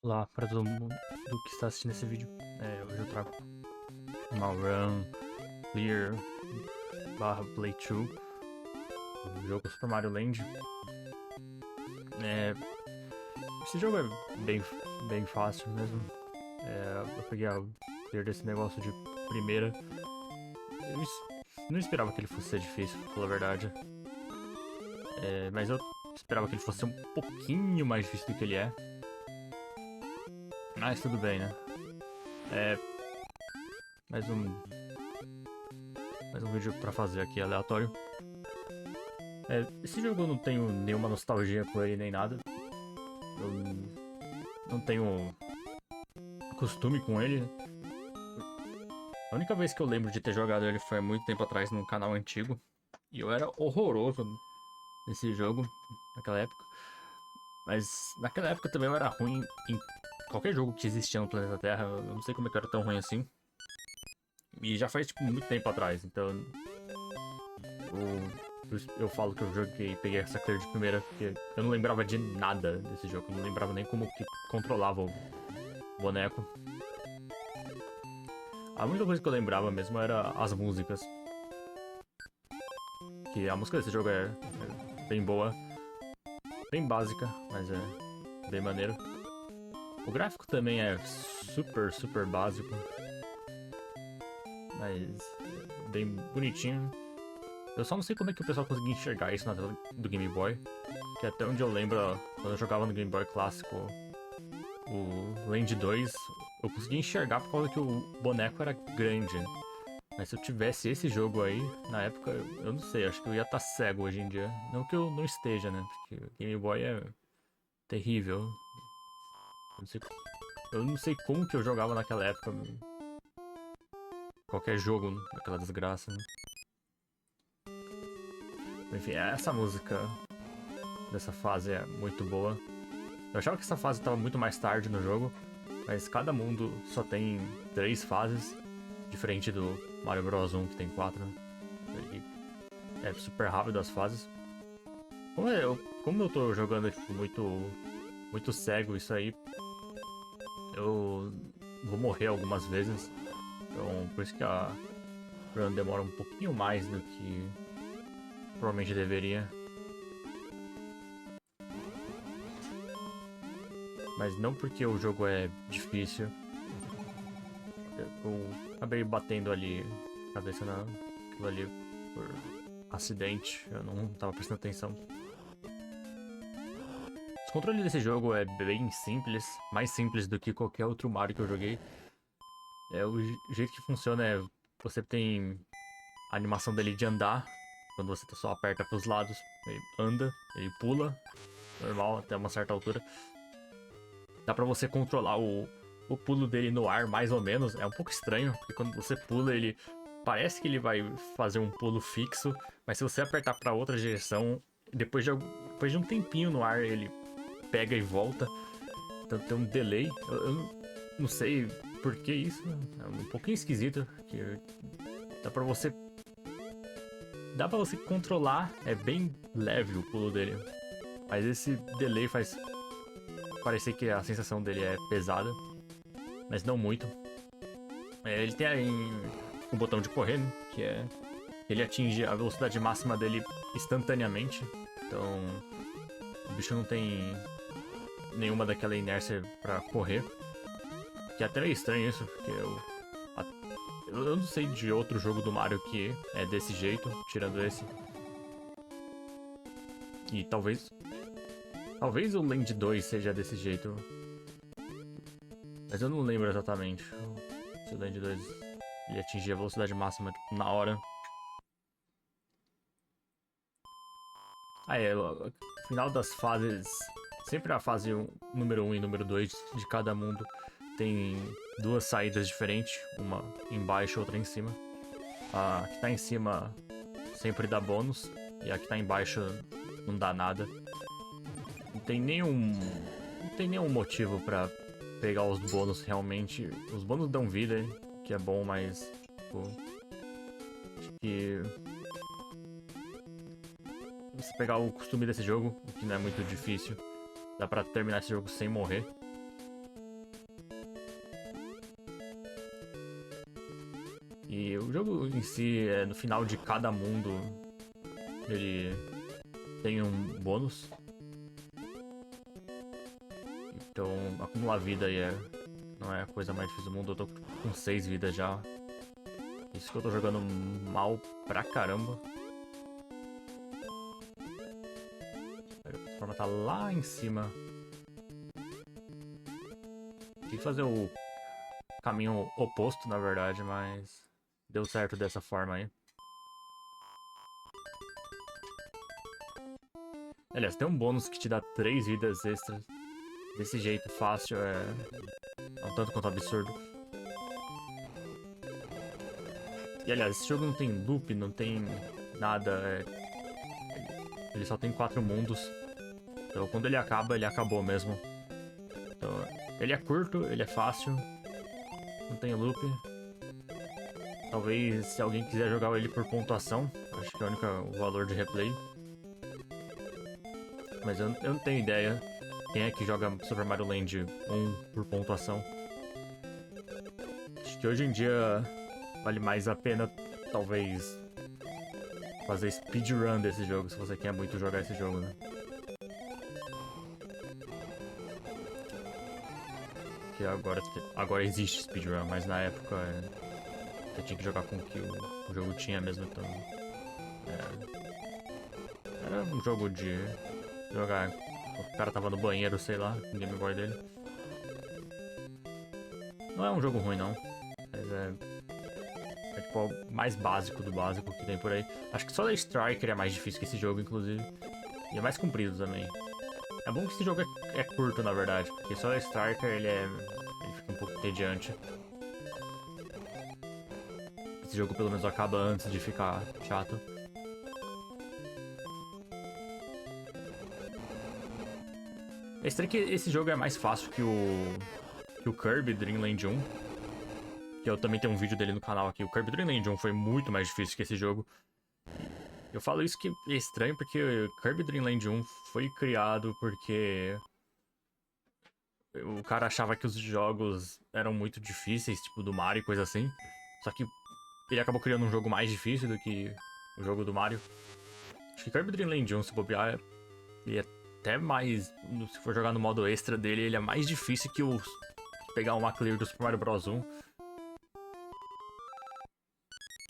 Olá para todo mundo que está assistindo esse vídeo. Hoje eu trago uma run clear barra play 2 do jogo Super Mario Land. Esse jogo é bem fácil mesmo. Eu peguei a clear desse negócio de primeira. Não esperava que ele fosse ser difícil, pra falar a verdade. Mas eu esperava que ele fosse um pouquinho mais difícil do que ele é. Mas tudo bem, né? É, mais um, mais um vídeo pra fazer aqui, aleatório. Esse jogo eu não tenho nenhuma nostalgia com ele nem nada. Eu não tenho costume com ele. A única vez que eu lembro de ter jogado ele foi há muito tempo atrás num canal antigo. E eu era horroroso nesse jogo, naquela época. Mas naquela época também eu era ruim em qualquer jogo que existia no planeta Terra. Eu não sei como é que eu era tão ruim assim. E já faz tipo muito tempo atrás, então eu falo que eu joguei, peguei essa clear de primeira, porque eu não lembrava de nada desse jogo, eu não lembrava nem como que controlava o boneco. A única coisa que eu lembrava mesmo era as músicas. Que a música desse jogo é bem boa, bem básica, mas é bem maneiro. O gráfico também é super básico, mas é bem bonitinho. Eu só não sei como é que o pessoal conseguia enxergar isso na tela do Game Boy. Que até onde eu lembro, quando eu jogava no Game Boy clássico, o Land 2, eu conseguia enxergar por causa que o boneco era grande. Mas se eu tivesse esse jogo aí, na época, eu não sei, acho que eu ia estar cego hoje em dia. Não que eu não esteja, né? Porque o Game Boy é terrível. Eu não sei como que eu jogava naquela época. Qualquer jogo naquela desgraça, né? Enfim, essa música dessa fase é muito boa. Eu achava que essa fase estava muito mais tarde no jogo, mas cada mundo só tem 3 fases, diferente do Mario Bros 1 que tem 4. E é super rápido as fases. Como eu tô jogando tipo, muito cego isso aí, eu vou morrer algumas vezes. Então por isso que a run demora um pouquinho mais do que provavelmente deveria. Mas não porque o jogo é difícil. Eu acabei batendo ali, cabeça naquilo ali por acidente. Eu não tava prestando atenção. Os controles desse jogo é bem simples, mais simples do que qualquer outro Mario que eu joguei. O jeito que funciona é você tem a animação dele de andar, quando você só aperta pros lados, ele anda, ele pula, normal até uma certa altura. Dá pra você controlar o pulo dele no ar, mais ou menos. É um pouco estranho, porque quando você pula, ele parece que ele vai fazer um pulo fixo, mas se você apertar pra outra direção, depois de um tempinho no ar, ele pega e volta. Então tem um delay. Eu não sei por que isso. É um pouquinho esquisito. Que dá pra você. Dá pra você controlar. É bem leve o pulo dele. Mas esse delay faz parecer que a sensação dele é pesada. Mas não muito. Ele tem aí o botão de correr, né? Que é. Ele atinge a velocidade máxima dele instantaneamente. Então. O bicho não tem nenhuma daquela inércia pra correr. Que é até meio estranho isso, porque eu não sei de outro jogo do Mario que é desse jeito, tirando esse. E talvez o Land 2 seja desse jeito. Mas eu não lembro exatamente se o Land 2 ele atingia a velocidade máxima tipo, na hora. No final das fases, sempre a fase número 1 e número 2 de cada mundo tem duas saídas diferentes, uma embaixo e outra em cima. A que tá em cima sempre dá bônus, e a que tá embaixo não dá nada. Não tem nenhum motivo pra pegar os bônus realmente. Os bônus dão vida, que é bom, mas tipo, acho que se pegar o costume desse jogo, o que não é muito difícil, dá pra terminar esse jogo sem morrer. E o jogo em si, no final de cada mundo, ele tem um bônus. Então, acumular vida aí não é a coisa mais difícil do mundo. Eu tô com 6 vidas já. Isso que eu tô jogando mal pra caramba. A plataforma tá lá em cima. Tem que fazer o caminho oposto, na verdade, mas deu certo dessa forma aí. Aliás, tem um bônus que te dá 3 vidas extras. Desse jeito fácil é um tanto quanto absurdo. E aliás, esse jogo não tem loop, não tem nada. Ele só tem 4 mundos. Então quando ele acaba, ele acabou mesmo. Então, ele é curto, ele é fácil. Não tem loop. Talvez se alguém quiser jogar ele por pontuação, acho que é o único valor de replay. Mas eu não tenho ideia quem é que joga Super Mario Land 1 por pontuação. Acho que hoje em dia vale mais a pena, talvez, fazer speedrun desse jogo, se você quer muito jogar esse jogo, né? Que agora existe speedrun, mas na época você tinha que jogar com o que o jogo tinha mesmo, então... Era um jogo de jogar... O cara tava no banheiro, sei lá, com o Game Boy dele. Não é um jogo ruim, não. Mas é tipo o mais básico do básico que tem por aí. Acho que só da Striker é mais difícil que esse jogo, inclusive. E é mais comprido também. É bom que esse jogo é curto, na verdade, porque só da Striker ele fica um pouco entediante. Esse jogo pelo menos acaba antes de ficar chato. É estranho que esse jogo é mais fácil que o Kirby Dream Land 1. Que eu também tenho um vídeo dele no canal aqui. O Kirby Dream Land 1 foi muito mais difícil que esse jogo. Eu falo isso que é estranho porque o Kirby Dream Land 1 foi criado porque o cara achava que os jogos eram muito difíceis, tipo do Mario e coisa assim. Só que ele acabou criando um jogo mais difícil do que o jogo do Mario. Acho que Kirby Dream Land 1, se bobear, ele é até mais... Se for jogar no modo extra dele, ele é mais difícil que pegar uma clear do Super Mario Bros 1.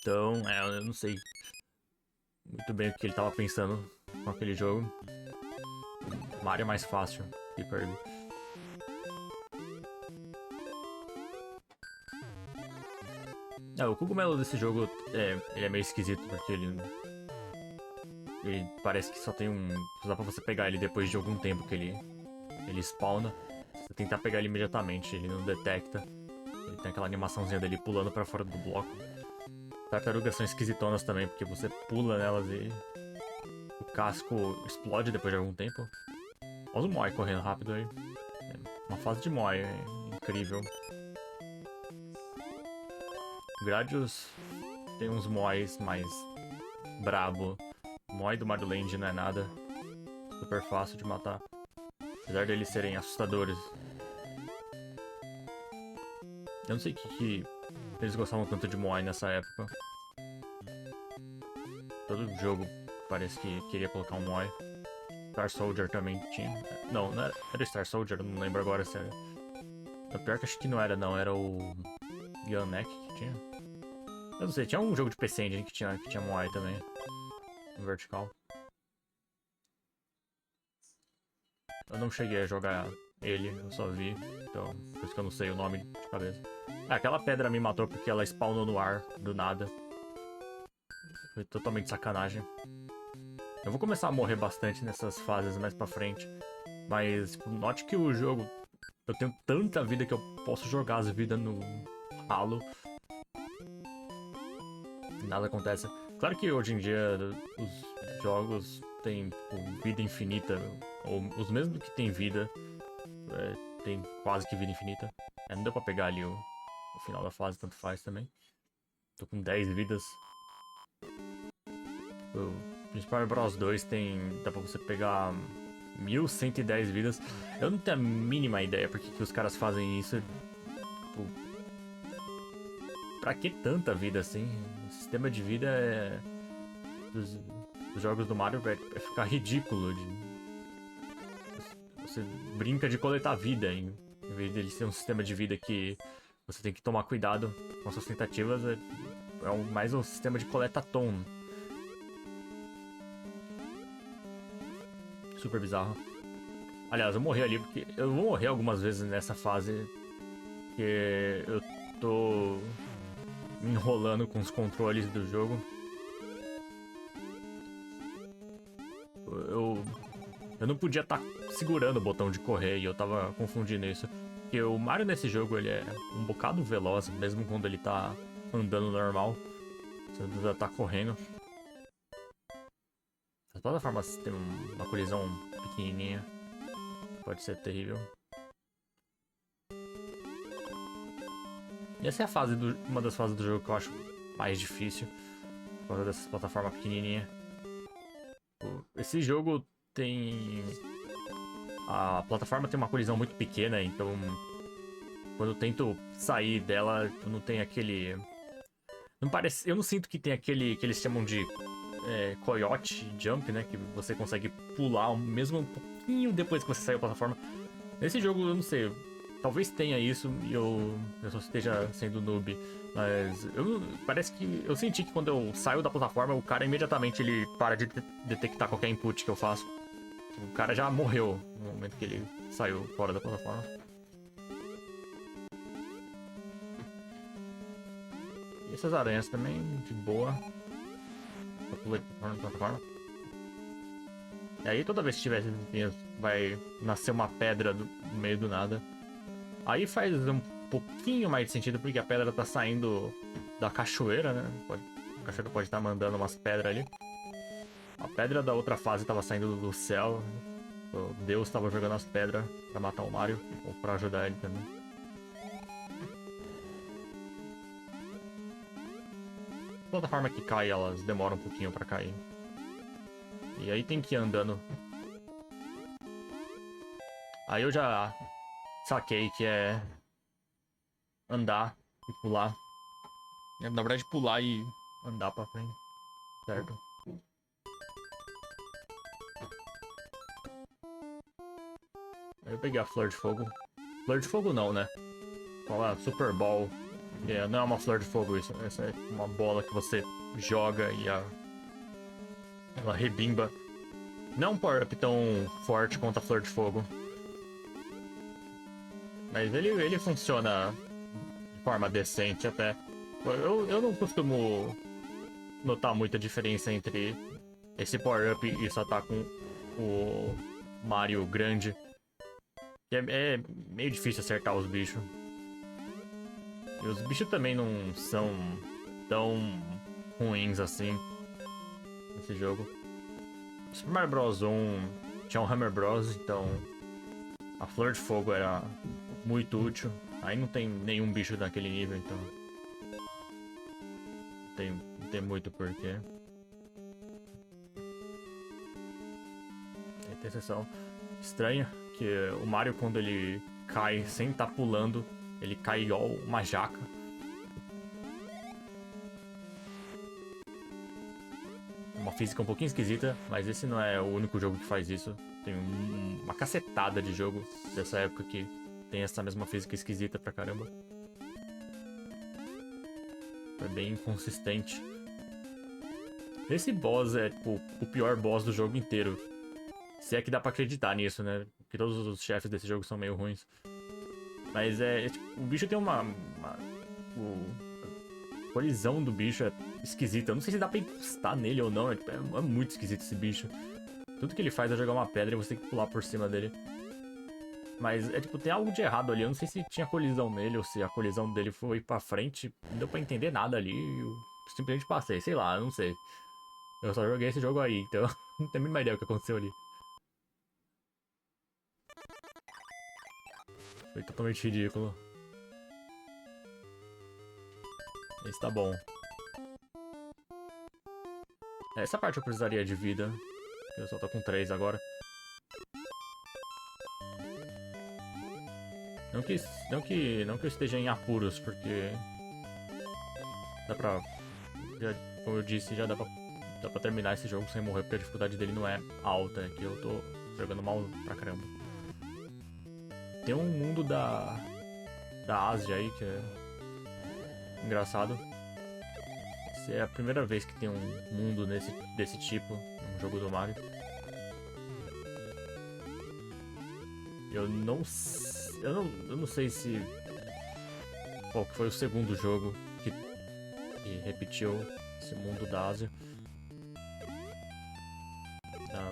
Então, eu não sei muito bem o que ele tava pensando com aquele jogo. Mario é mais fácil que Kirby. O cogumelo desse jogo ele é meio esquisito, porque ele parece que só tem um... Só dá pra você pegar ele depois de algum tempo que ele spawna. Se você tentar pegar ele imediatamente, ele não detecta. Ele tem aquela animaçãozinha dele pulando pra fora do bloco. Tartarugas são esquisitonas também, porque você pula nelas e o casco explode depois de algum tempo. Olha os Moai correndo rápido aí. Uma fase de Moai, incrível. Gradius tem uns Moais mais brabo. O Moai do Mario Land não é nada. Super fácil de matar. Apesar deles serem assustadores. Eu não sei o que eles gostavam tanto de Moai nessa época. Todo jogo parece que queria colocar um Moai. Star Soldier também tinha. Não era Star Soldier, não lembro agora se era. O pior que acho que não era, não. Era o Yanek que tinha. Eu não sei, tinha um jogo de PC Engine que tinha Moai também. No vertical. Eu não cheguei a jogar ele, eu só vi. Então, por isso que eu não sei o nome de cabeça. Aquela pedra me matou porque ela spawnou no ar, do nada. Foi totalmente sacanagem. Eu vou começar a morrer bastante nessas fases mais pra frente. Mas, tipo, note que o jogo... Eu tenho tanta vida que eu posso jogar as vidas no ralo. Nada acontece. Claro que hoje em dia os jogos têm tipo, vida infinita. Ou os mesmos que têm vida, tem quase que vida infinita. Não deu pra pegar ali o final da fase, tanto faz também. Tô com 10 vidas. O Super Bros 2 dá pra você pegar 1110 vidas. Eu não tenho a mínima ideia porque que os caras fazem isso. Tipo, pra que tanta vida assim? O sistema de vida dos, dos jogos do Mario vai ficar ridículo. Você brinca de coletar vida em vez dele ser um sistema de vida que você tem que tomar cuidado com suas tentativas. Mais um sistema de coleta-tom. Super bizarro. Aliás, eu morri ali porque eu vou morrer algumas vezes nessa fase. Porque eu tô me enrolando com os controles do jogo. Eu não podia estar segurando o botão de correr e eu tava confundindo isso. Porque o Mario nesse jogo ele é um bocado veloz, mesmo quando ele tá andando normal. Você precisa estar correndo. As plataformas têm uma colisão pequenininha. Pode ser terrível. E essa é uma das fases do jogo que eu acho mais difícil. Por causa dessas plataformas pequenininhas. Esse jogo tem... A plataforma tem uma colisão muito pequena, então... Quando eu tento sair dela, não tem aquele... Não parece... Eu não sinto que tem aquele que eles chamam de coyote jump, né? Que você consegue pular mesmo um pouquinho depois que você saiu da plataforma. Nesse jogo, eu não sei... Talvez tenha isso e eu só esteja sendo noob. Mas parece que eu senti que quando eu saio da plataforma, o cara imediatamente ele para de detectar qualquer input que eu faço. O cara já morreu no momento que ele saiu fora da plataforma. E essas aranhas também, de boa. Eu pulei na plataforma. E aí toda vez que tiver esses espinhos, vai nascer uma pedra no meio do nada. Aí faz um pouquinho mais de sentido, porque a pedra tá saindo da cachoeira, né? A cachoeira pode estar mandando umas pedras ali. A pedra da outra fase tava saindo do céu. O Deus tava jogando as pedras pra matar o Mario, ou pra ajudar ele também. A plataforma que cai, elas demoram um pouquinho pra cair. E aí tem que ir andando. Aí eu já saquei que é andar e pular. Na verdade, pular e andar pra frente. Certo? Aí eu peguei a flor de fogo. Flor de fogo não, né? Fala Super Ball. Não é uma flor de fogo isso. Essa é uma bola que você joga e ela rebimba. Não é um power-up tão forte quanto a flor de fogo. Mas ele funciona de forma decente até. Eu não costumo notar muita diferença entre esse power-up e só tá com o Mario grande. É meio difícil acertar os bichos. E os bichos também não são tão ruins assim nesse jogo. Super Mario Bros 1 tinha um Hammer Bros, então a Flor de Fogo era muito útil. Aí não tem nenhum bicho daquele nível, então não tem muito porquê. Aí tem exceção estranha, que o Mario quando ele cai sem estar pulando, ele cai igual uma jaca. Uma física um pouquinho esquisita, mas esse não é o único jogo que faz isso. Tem uma cacetada de jogo dessa época que tem essa mesma física esquisita pra caramba. É bem inconsistente. Esse boss é tipo, o pior boss do jogo inteiro. Se é que dá pra acreditar nisso, né? Porque todos os chefes desse jogo são meio ruins. Mas tipo, o bicho tem a colisão do bicho é esquisita. Eu não sei se dá pra encostar nele ou não. É muito esquisito esse bicho. Tudo que ele faz é jogar uma pedra e você tem que pular por cima dele. Mas tipo, tem algo de errado ali. Eu não sei se tinha colisão nele ou se a colisão dele foi pra frente. Não deu pra entender nada ali. Eu simplesmente passei. Sei lá, eu não sei. Eu só joguei esse jogo aí, então não tenho a mínima ideia do que aconteceu ali. Foi totalmente ridículo. Esse tá bom. Essa parte eu precisaria de vida. Eu só tô com 3 agora. Não que eu esteja em apuros, porque Dá pra... como eu disse, já dá pra terminar esse jogo sem morrer, porque a dificuldade dele não é alta, é que eu tô jogando mal pra caramba. Tem um mundo da Ásia aí que é engraçado. Essa é a primeira vez que tem um mundo desse tipo num jogo do Mario. Eu não sei se qual que foi o segundo jogo que repetiu esse mundo da Ásia.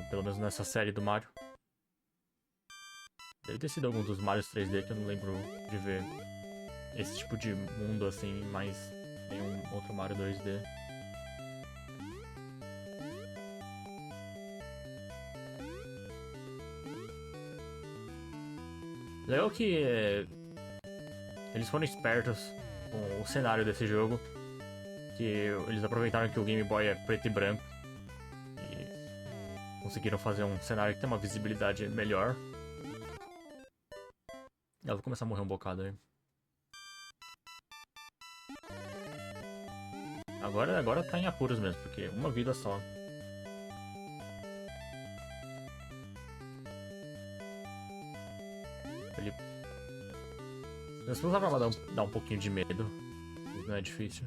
Pelo menos nessa série do Mario. Deve ter sido algum dos Marios 3D que eu não lembro de ver esse tipo de mundo assim, mas tem um outro Mario 2D. Legal que eles foram espertos com o cenário desse jogo, que eles aproveitaram que o Game Boy é preto e branco e conseguiram fazer um cenário que tem uma visibilidade melhor. Eu vou começar a morrer um bocado aí. Agora tá em apuros mesmo, porque uma vida só. Ele... Eu só usava pra dar um pouquinho de medo, mas não é difícil.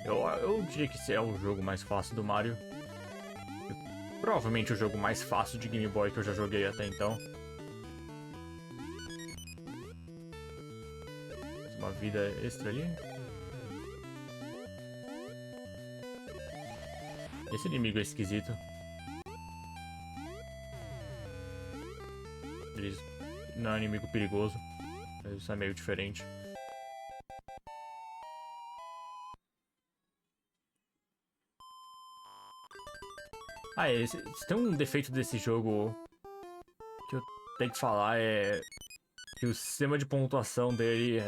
Eu diria que esse é o jogo mais fácil do Mario. Provavelmente o jogo mais fácil de Game Boy que eu já joguei até então. Uma vida extra ali. Esse inimigo é esquisito. Ele não é um inimigo perigoso. Mas isso é meio diferente. Se tem um defeito desse jogo que eu tenho que falar é que o sistema de pontuação dele,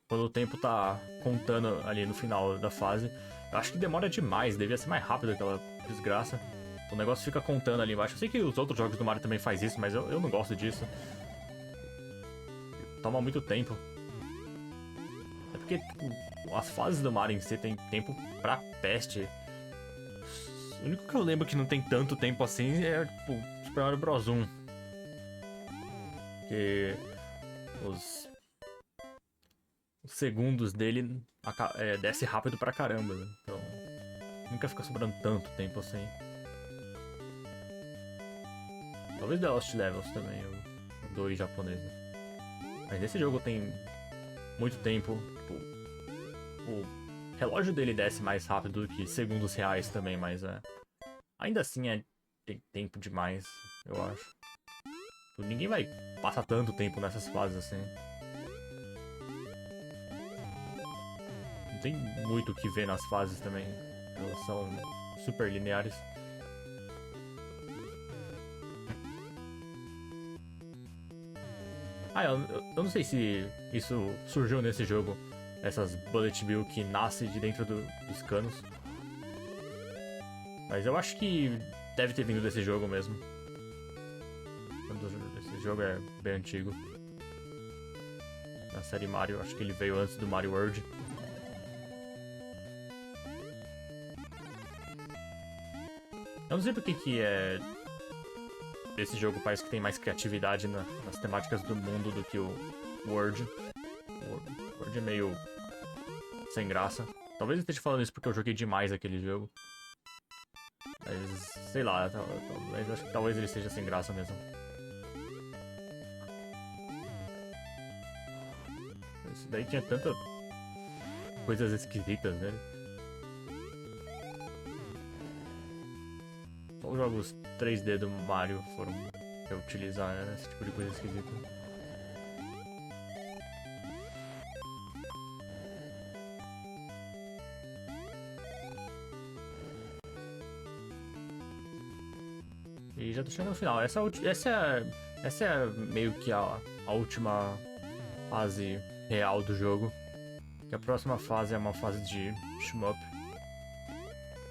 quando o tempo tá contando ali no final da fase, eu acho que demora demais, devia ser mais rápido aquela desgraça. O negócio fica contando ali embaixo. Eu sei que os outros jogos do Mario também faz isso, mas eu não gosto disso. Toma muito tempo. É porque tipo, as fases do Mario em si tem tempo pra peste. O único que eu lembro que não tem tanto tempo assim é tipo Super Mario Bros 1. Que os segundos dele desce rápido pra caramba, né? Então nunca fica sobrando tanto tempo assim. Talvez The Lost Levels também, o 2 japonês. Né? Mas nesse jogo tem muito tempo. Tipo, o relógio dele desce mais rápido do que segundos reais também, mas ainda assim tem tempo demais, eu acho. Tipo, ninguém vai passar tanto tempo nessas fases assim. Não tem muito o que ver nas fases também. Elas são super lineares. Eu não sei se isso surgiu nesse jogo. Essas Bullet Bill que nasce de dentro dos canos. Mas eu acho que deve ter vindo desse jogo mesmo. Esse jogo é bem antigo. Na série Mario, acho que ele veio antes do Mario World. Eu não sei porque que esse jogo parece que tem mais criatividade nas temáticas do mundo do que o World. O World é meio sem graça. Talvez eu esteja falando isso porque eu joguei demais aquele jogo. Mas, sei lá, acho que talvez ele seja sem graça mesmo. Isso daí tinha tanta coisas esquisitas nele. Só os jogos 3D do Mario foram utilizar esse tipo de coisa esquisita. E já tô chegando no final. Essa é meio que a última fase real do jogo. Que a próxima fase é uma fase de shmup.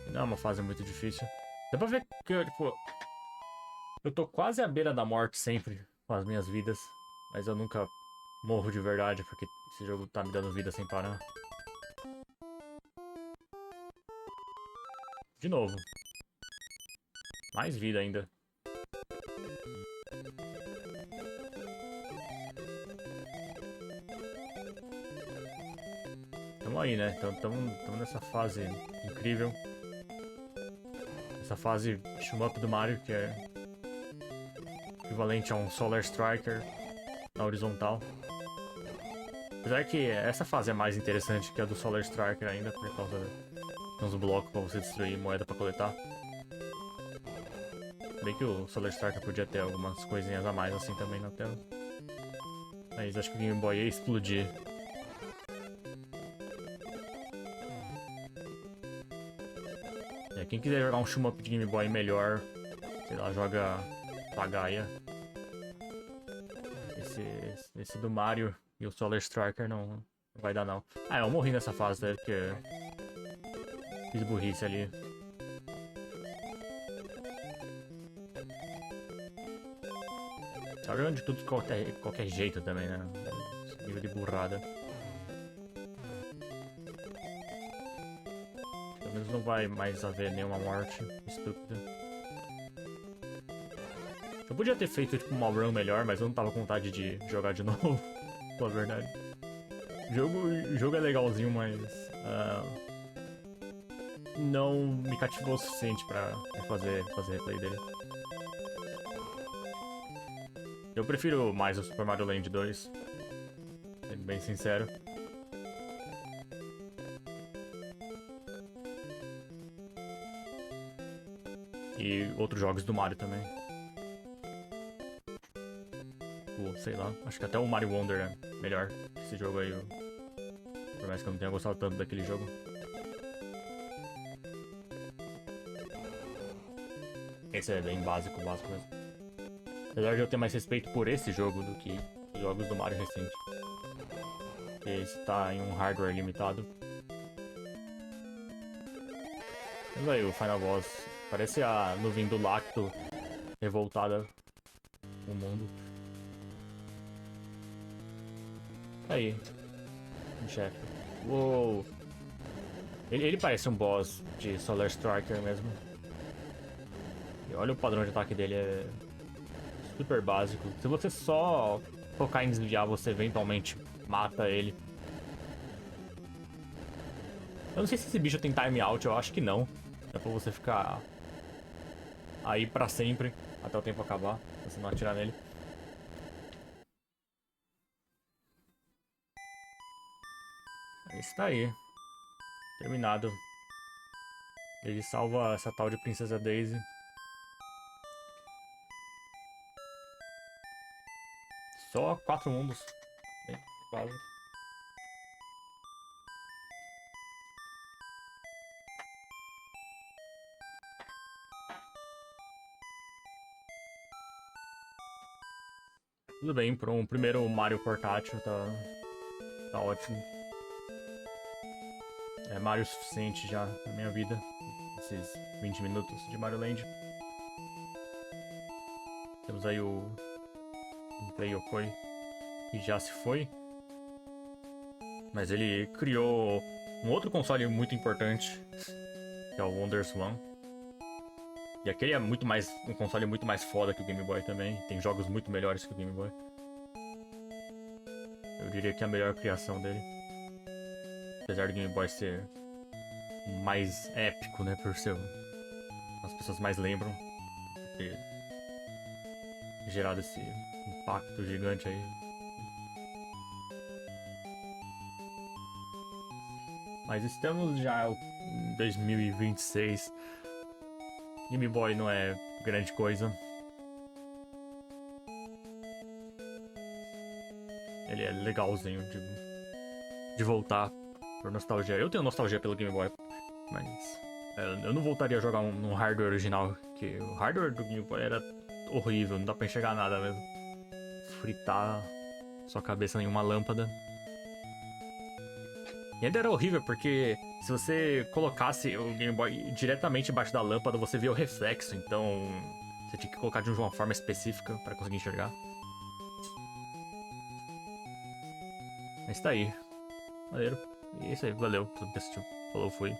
E não é uma fase muito difícil. Dá pra ver que eu tô quase à beira da morte sempre com as minhas vidas. Mas eu nunca morro de verdade, porque esse jogo tá me dando vida sem parar. De novo. Mais vida ainda. Tamo aí, né? Tamo nessa fase incrível. Essa fase shmup do Mario, que é equivalente a um Solar Striker na horizontal. Apesar que essa fase é mais interessante que a do Solar Striker ainda, por causa de uns blocos pra você destruir e moeda pra coletar. Bem que o Solar Striker podia ter algumas coisinhas a mais assim também na tela. Mas acho que o Game Boy ia explodir. Quem quiser jogar um shmup de Game Boy melhor, sei lá, joga Pagaia. Esse do Mario e o Solar Striker não vai dar não. Ah, eu morri nessa fase, né? Porque fiz burrice ali. Tá jogando de tudo de qualquer jeito também, né? Esse nível de burrada. Pelo menos não vai mais haver nenhuma morte estúpida. Eu podia ter feito tipo uma run melhor, mas eu não tava com vontade de jogar de novo, pela verdade. O jogo é legalzinho, mas não me cativou o suficiente pra fazer replay dele. Eu prefiro mais o Super Mario Land 2, sendo bem sincero. E outros jogos do Mario também. Sei lá, acho que até o Mario Wonder é melhor que esse jogo aí. Por mais que eu não tenha gostado tanto daquele jogo. Esse é bem básico mesmo. Apesar de eu ter mais respeito por esse jogo do que os jogos do Mario recente. Porque esse tá em um hardware limitado. Mas aí, o Final Boss. Parece a nuvem do Lacto revoltada no mundo. Aí, um chefe. Uou! Ele parece um boss de Solar Striker mesmo. E olha o padrão de ataque dele, é super básico. Se você só focar em desviar, você eventualmente mata ele. Eu não sei se esse bicho tem time out, eu acho que não. Dá pra você ficar aí pra sempre, até o tempo acabar, se você não atirar nele. Esse tá aí. Terminado. Ele salva essa tal de Princesa Daisy. Só 4 mundos. Bem, quase. Tudo bem, para um primeiro Mario portátil tá ótimo. É Mario o suficiente já na minha vida. Esses 20 minutos de Mario Land. Temos aí o Play Yokoi, que já se foi. Mas ele criou um outro console muito importante, que é o WonderSwan. E aquele é um console muito mais foda que o Game Boy também. Tem jogos muito melhores que o Game Boy. Eu diria que é a melhor criação dele. Apesar do Game Boy ser mais épico, né? Por ser as pessoas mais lembram. Ter gerado esse impacto gigante aí. Mas estamos já em 2026. Game Boy não é grande coisa. Ele é legalzinho de voltar por nostalgia. Eu tenho nostalgia pelo Game Boy, mas eu não voltaria a jogar num hardware original, que o hardware do Game Boy era horrível, não dá pra enxergar nada mesmo. Fritar sua cabeça em uma lâmpada. E ainda era horrível porque se você colocasse o Game Boy diretamente embaixo da lâmpada, você via o reflexo, então você tinha que colocar de uma forma específica para conseguir enxergar. Mas tá aí. Maneiro. E é isso aí. Valeu por todo mundo que assistiu. Falou, fui.